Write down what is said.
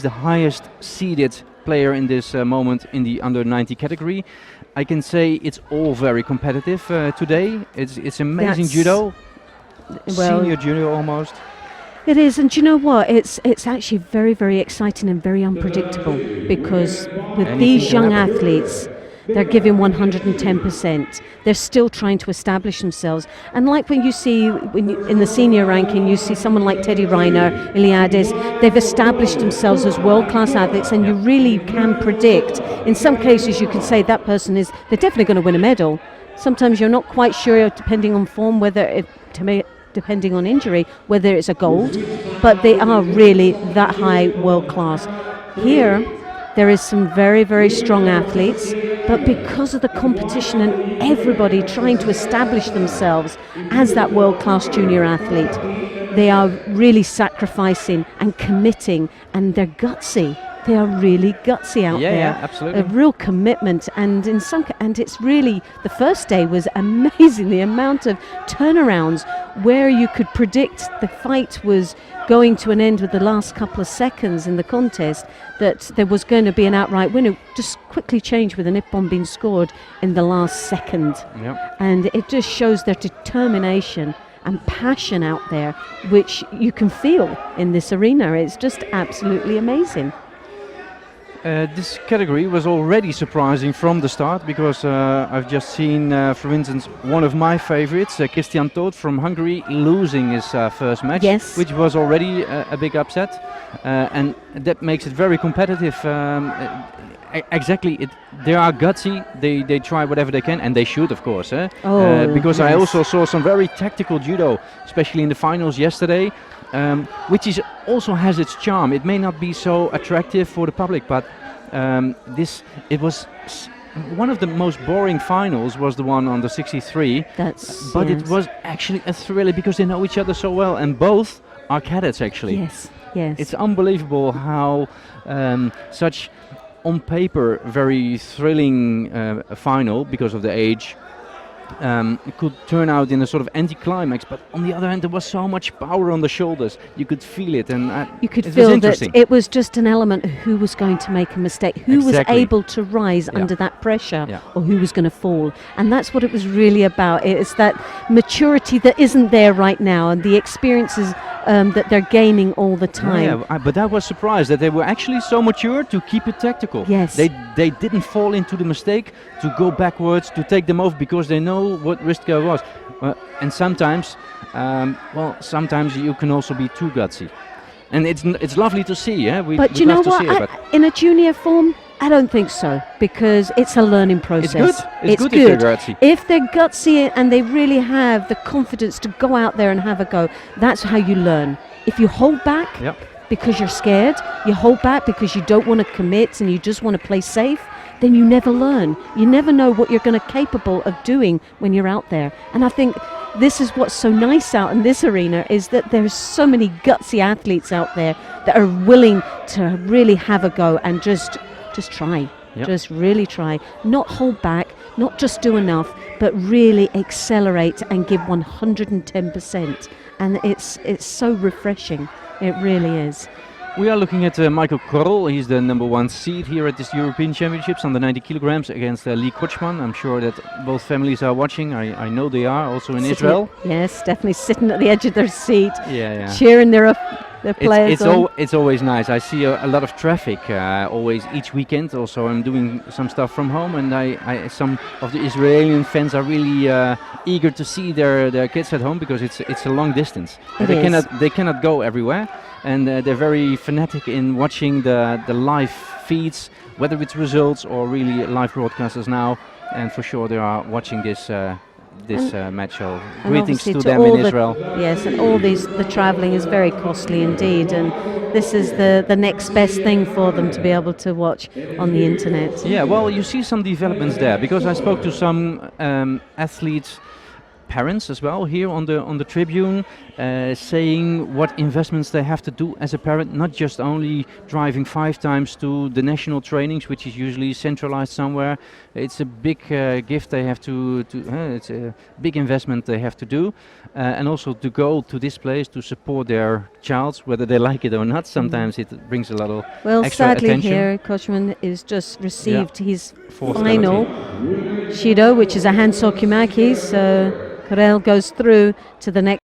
the highest seeded player in this moment in the under 90 category. I can say it's all very competitive today. It's amazing judo, senior judo almost. It is, and do you know what? It's actually very, very exciting and very unpredictable, because with these young athletes, they're giving 110%. They're still trying to establish themselves. And like when you see in the senior ranking, you see someone like Teddy Riner, Iliades, they've established themselves as world-class athletes, and you really can predict. In some cases, you can say that person they're definitely going to win a medal. Sometimes you're not quite sure, depending on form, depending on injury, whether it's a gold, but they are really that high world-class. Here, there is some very, very strong athletes, but because of the competition and everybody trying to establish themselves as that world-class junior athlete, they are really sacrificing and committing, and they're gutsy. They are really gutsy out there. Yeah, absolutely. A real commitment, and it's really, the first day was amazing, the amount of turnarounds where you could predict the fight was going to an end with the last couple of seconds in the contest, that there was going to be an outright winner, just quickly changed with a Nippon being scored in the last second. Yep. And it just shows their determination and passion out there, which you can feel in this arena. It's just absolutely amazing. This category was already surprising from the start, because I've just seen, for instance, one of my favorites, Christian Todt from Hungary, losing his first match, which was already a big upset, and that makes it very competitive. Exactly, they are gutsy, they try whatever they can, and they should, of course, because I also saw some very tactical judo, especially in the finals yesterday, which also has its charm. It may not be so attractive for the public, but it was one of the most boring finals was the one on the 63. But it was actually a thriller, because they know each other so well, and both are cadets actually. Yes. It's unbelievable how such on paper very thrilling final, because of the age, could turn out in a sort of anticlimax, but on the other hand there was so much power on the shoulders, you could feel it, and you could feel that it was just an element of who was going to make a mistake, who was able to rise under that pressure, or who was going to fall. And that's what it was really about. It's that maturity that isn't there right now, and the experiences that they're gaining all the time. But I was surprised that they were actually so mature to keep it tactical. Yes. They didn't fall into the mistake to go backwards, to take them off, because they know what risk there was. And sometimes, sometimes you can also be too gutsy. And it's lovely to see, But you know what? In a junior form, I don't think so, because it's a learning process. It's good. If they're gutsy. If they're gutsy and they really have the confidence to go out there and have a go, that's how you learn. If you hold back because you're scared, you hold back because you don't want to commit and you just want to play safe, then you never learn. You never know what you're going to capable of doing when you're out there. And I think this is what's so nice out in this arena, is that there's so many gutsy athletes out there that are willing to really have a go and just try. Just really try. Not hold back, not just do enough, but really accelerate and give 110%. And it's so refreshing. It really is. We are looking at Michael Korrel. He's the #1 seed here at this European Championships on the 90 kilograms against Lee Kochman. I'm sure that both families are watching. I know they are, also in Israel. Yes, definitely sitting at the edge of their seat, cheering their players on. It's always nice. I see a lot of traffic always each weekend. Also, I'm doing some stuff from home, and some of the Israeli fans are really eager to see their kids at home, because it's a long distance. They cannot go everywhere, and they're very fanatic in watching the live feeds, whether it's results or really live broadcasters now. And for sure, they are watching this match show. Greetings to them in Israel. Yes, and the travelling is very costly indeed, and this is the next best thing for them to be able to watch on the internet. Yeah, well, you see some developments there, because I spoke to some athletes parents as well here on the tribune, saying what investments they have to do as a parent, not just only driving 5 times to the national trainings, which is usually centralized somewhere. It's a big gift they have to it's a big investment they have to do, and also to go to this place to support their child, whether they like it or not. Sometimes it brings a lot of extra sadly attention. here Kochman is just received his final Judo, which is a hand sokumaki, so Korrel goes through to the next